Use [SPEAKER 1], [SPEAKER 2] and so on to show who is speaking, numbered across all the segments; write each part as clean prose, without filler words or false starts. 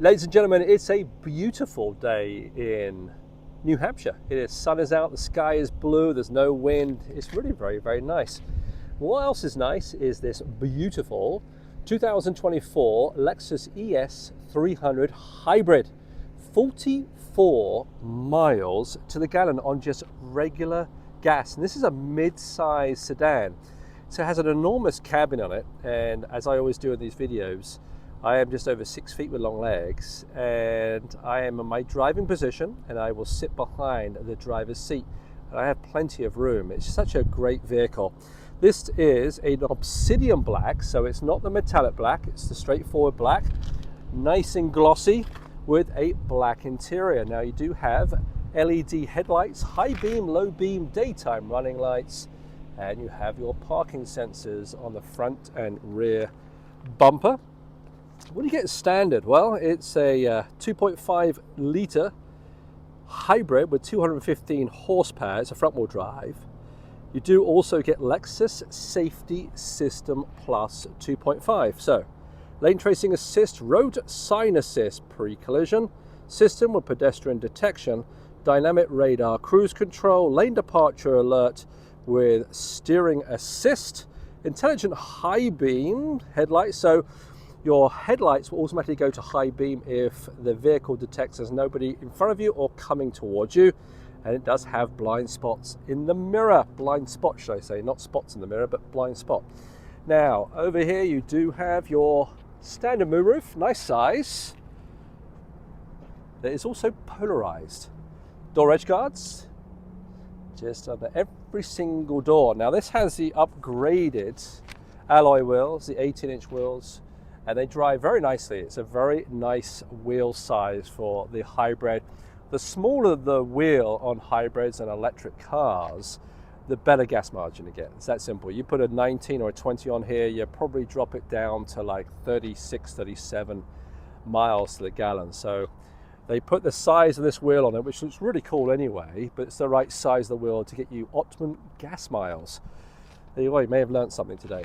[SPEAKER 1] Ladies and gentlemen, it's a beautiful day in New Hampshire. Sun is out, the sky is blue, there's no wind. It's really very, very nice. What else is nice is this beautiful 2024 Lexus ES 300 Hybrid. 44 miles to the gallon on just regular gas. And this is a mid-size sedan. So it has an enormous cabin on it. And as I always do in these videos, I am just over 6 feet with long legs, and I am in my driving position, and I will sit behind the driver's seat. And I have plenty of room. It's such a great vehicle. This is an obsidian black, so it's not the metallic black, it's the straightforward black. Nice and glossy with a black interior. Now you do have LED headlights, high beam, low beam, daytime running lights, and you have your parking sensors on the front and rear bumper. What do you get standard? Well, it's a 2.5 litre hybrid with 215 horsepower. It's a front wheel drive. You do also get Lexus Safety System Plus 2.5. So, lane tracing assist, road sign assist, pre-collision system with pedestrian detection, dynamic radar, cruise control, lane departure alert with steering assist, intelligent high beam headlights. So your headlights will automatically go to high beam if the vehicle detects there's nobody in front of you or coming towards you. And it does have blind spots in the mirror. Blind spot, should I say, not spots in the mirror, but blind spot. Now, over here you do have your standard moonroof, nice size. That is also polarized. Door edge guards, just under every single door. Now this has the upgraded alloy wheels, the 18-inch wheels, and they drive very nicely. It's a very nice wheel size for the hybrid. The smaller the wheel on hybrids and electric cars, the better gas margin you get. It's that simple. You put a 19 or a 20 on here, you probably drop it down to like 36, 37 miles to the gallon. So they put the size of this wheel on it, which looks really cool anyway, but it's the right size of the wheel to get you optimum gas miles. There you are, you may have learned something today.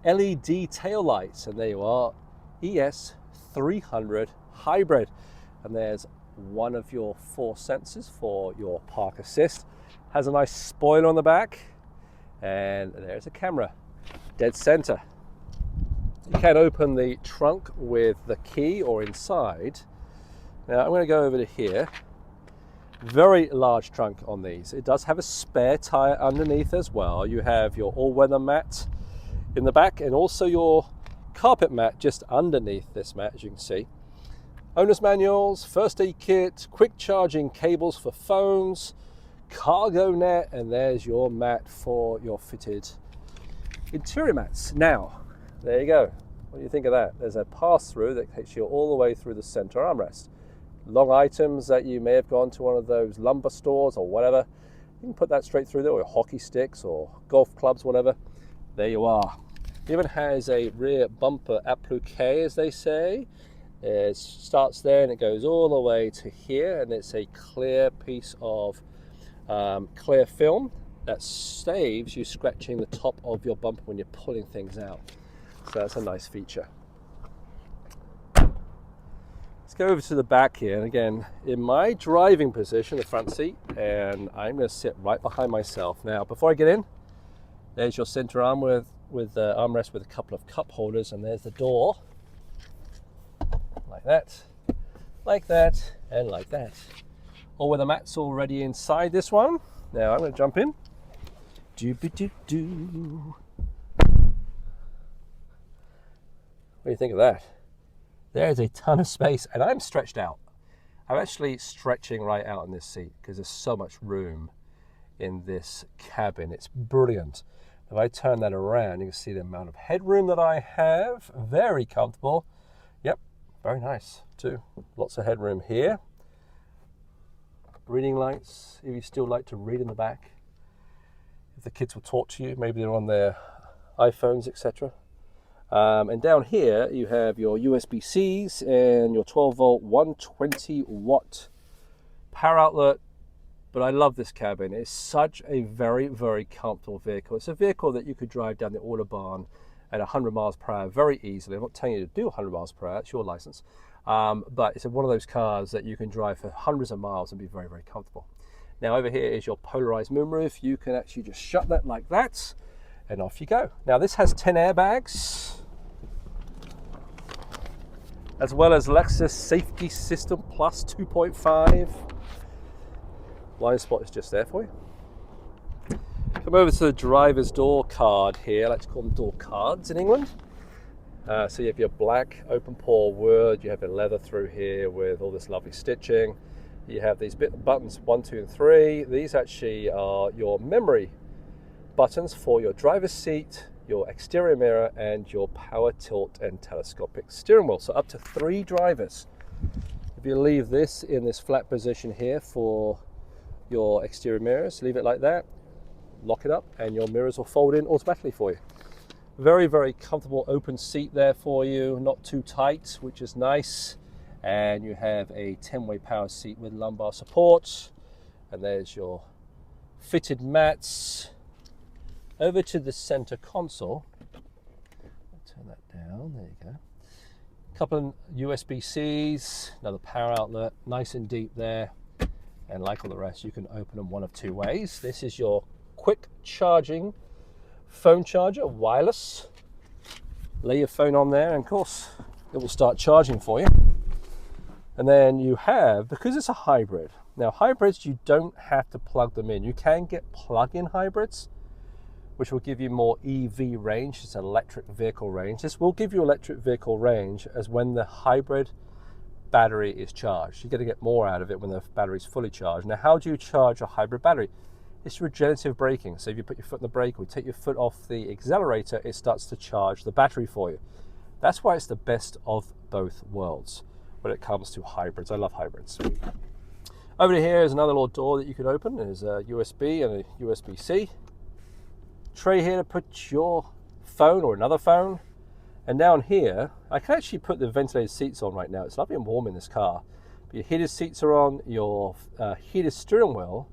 [SPEAKER 1] LED tail lights, and there you are, ES 300 Hybrid. And there's one of your 4 sensors for your park assist. Has a nice spoiler on the back, and there's a camera, dead center. You can open the trunk with the key or inside. Now I'm going to go over to here. Very large trunk on these. It does have a spare tire underneath as well. You have your all-weather mat in the back, and also your carpet mat just underneath this mat, as you can see. Owner's manuals, first aid kit, quick charging cables for phones, cargo net, and there's your mat for your fitted interior mats. Now, there you go. What do you think of that? There's a pass-through that takes you all the way through the center armrest. Long items that you may have gone to one of those lumber stores or whatever, you can put that straight through there, or hockey sticks or golf clubs, whatever. There you are. It even has a rear bumper applique, as they say. It starts there and it goes all the way to here, and it's a clear piece of clear film that saves you scratching the top of your bumper when you're pulling things out. So that's a nice feature. Let's go over to the back here, and again, in my driving position, the front seat, and I'm going to sit right behind myself. Now, before I get in, there's your center arm with armrest with a couple of cup holders, and there's the door. Like that, and like that. Or where the mat's already inside this one. Now I'm going to jump in. Doo-ba-doo-doo. What do you think of that? There's a ton of space, and I'm stretched out. I'm actually stretching right out in this seat because there's so much room in this cabin. It's brilliant. If I turn that around, you can see the amount of headroom that I have. Very comfortable. Yep, very nice too. Lots of headroom here. Reading lights, if you still like to read in the back. If the kids will talk to you, maybe they're on their iPhones, etc. And down here, you have your USB-Cs and your 12-volt, 120-watt power outlet. But I love this cabin. It's such a very, very comfortable vehicle. It's a vehicle that you could drive down the Autobahn at 100 miles per hour very easily. I'm not telling you to do 100 miles per hour, it's your license. But it's one of those cars that you can drive for hundreds of miles and be very, very comfortable. Now over here is your polarized moonroof. You can actually just shut that like that and off you go. Now this has 10 airbags, as well as Lexus Safety System Plus 2.5. Blind spot is just there for you. Come over to the driver's door card here. Let's call them door cards in England. So you have your black open pore wood, you have your leather through here with all this lovely stitching. You have these buttons 1, 2, and 3. These actually are your memory buttons for your driver's seat, your exterior mirror, and your power tilt and telescopic steering wheel. So up to 3 drivers. If you leave this in this flat position here for your exterior mirrors, leave it like that, lock it up, and your mirrors will fold in automatically for you. Very, very comfortable open seat there for you, not too tight, which is nice. And you have a 10-way power seat with lumbar support. And there's your fitted mats. Over to the center console. I'll turn that down, there you go. Couple of USB-Cs, another power outlet, nice and deep there. And like all the rest, you can open them one of 2 ways. This is your quick charging phone charger, wireless. Lay your phone on there and of course it will start charging for you. And then you have, because it's a hybrid, now hybrids you don't have to plug them in. You can get plug-in hybrids, which will give you more EV range. It's an electric vehicle range. This will give you electric vehicle range as when the hybrid battery is charged. You're going to get more out of it when the battery is fully charged. Now how do you charge a hybrid battery? It's regenerative braking. So if you put your foot on the brake or take your foot off the accelerator, it starts to charge the battery for you. That's why it's the best of both worlds when it comes to hybrids. I love hybrids. Over here is another little door that you can open. There's a USB and a USB-C. Tray here to put your phone or another phone. And down here, I can actually put the ventilated seats on right now. It's lovely and warm in this car. But your heated seats are on, your heated steering wheel.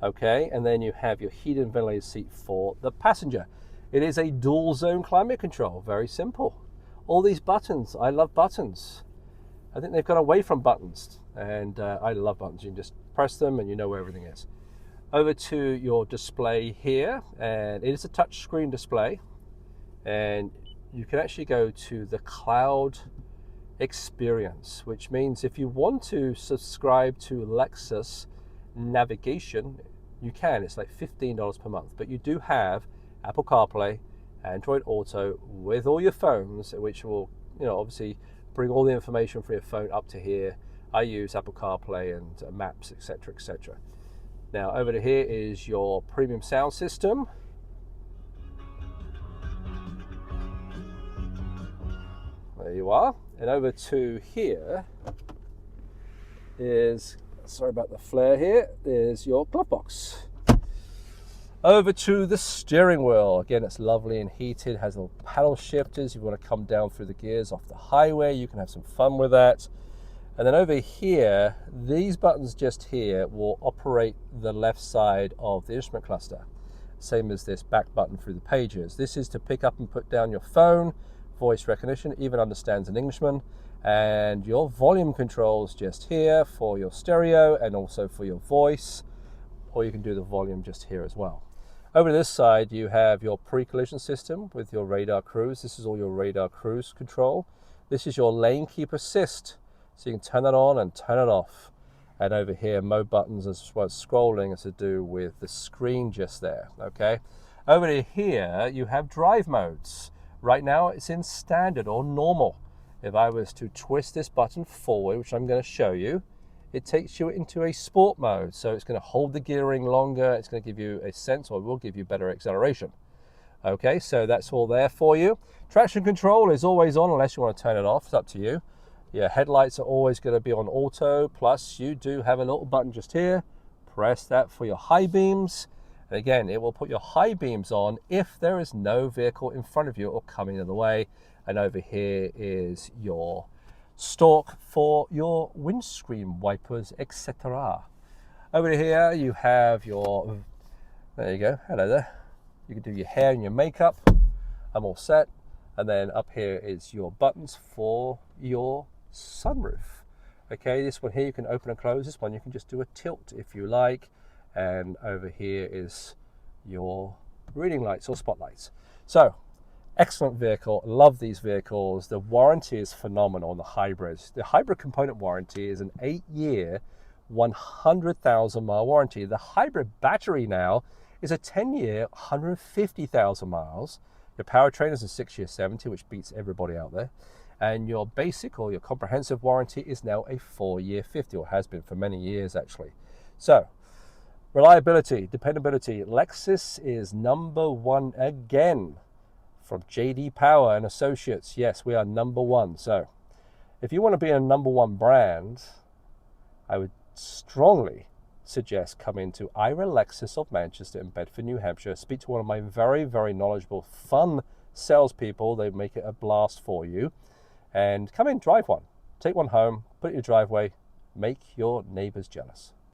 [SPEAKER 1] Okay, and then you have your heated and ventilated seat for the passenger. It is a dual zone climate control, very simple. All these buttons, I love buttons. I think they've gone away from buttons, and I love buttons. You can just press them and you know where everything is. Over to your display here, and it is a touch screen display, and you can actually go to the cloud experience, which means if you want to subscribe to Lexus navigation, you can. It's like $15 per month, but you do have Apple CarPlay, Android Auto with all your phones, which will, obviously bring all the information for your phone up to here. I use Apple CarPlay and Maps, etc., etc. Now over to here is your premium sound system. There you are. And over to here is, sorry about the flare here, is your glove box. Over to the steering wheel. Again, it's lovely and heated, has little paddle shifters. If you want to come down through the gears off the highway, you can have some fun with that. And then over here, these buttons just here will operate the left side of the instrument cluster. Same as this back button through the pages. This is to pick up and put down your phone, voice recognition, even understands an Englishman. And your volume controls just here for your stereo and also for your voice, or you can do the volume just here as well. Over to this side, you have your pre-collision system with your radar cruise. This is all your radar cruise control. This is your lane keep assist, so you can turn that on and turn it off. And over here, mode buttons as well as scrolling is to do with the screen just there, okay? Over to here, you have drive modes. Right now, it's in standard or normal. If I was to twist this button forward, which I'm going to show you, it takes you into a sport mode. So it's going to hold the gearing longer. It's going to give you a sense, or it will give you better acceleration. Okay, so that's all there for you. Traction control is always on unless you want to turn it off. It's up to you. Your headlights are always going to be on auto. Plus, you do have a little button just here. Press that for your high beams. And again, it will put your high beams on if there is no vehicle in front of you or coming in the way. And over here is your stalk for your windscreen wipers, etc. Over here you have your, there you go, hello there. You can do your hair and your makeup. I'm all set. And then up here is your buttons for your sunroof. Okay, this one here you can open and close. This one you can just do a tilt if you like. And over here is your reading lights or spotlights. So, excellent vehicle. Love these vehicles. The warranty is phenomenal on the hybrids. The hybrid component warranty is an 8-year, 100,000 mile warranty. The hybrid battery now is a 10-year, 150,000 miles. Your powertrain is a 6-year 70, which beats everybody out there. And your basic or your comprehensive warranty is now a 4-year 50, or has been for many years actually. So, reliability, dependability, Lexus is #1 again from JD Power and Associates. Yes, we are #1. So, if you want to be a #1 brand, I would strongly suggest coming to Ira Lexus of Manchester in Bedford, New Hampshire. Speak to one of my very, very knowledgeable, fun salespeople. They make it a blast for you. And come in, drive one. Take one home, put it in your driveway, make your neighbors jealous.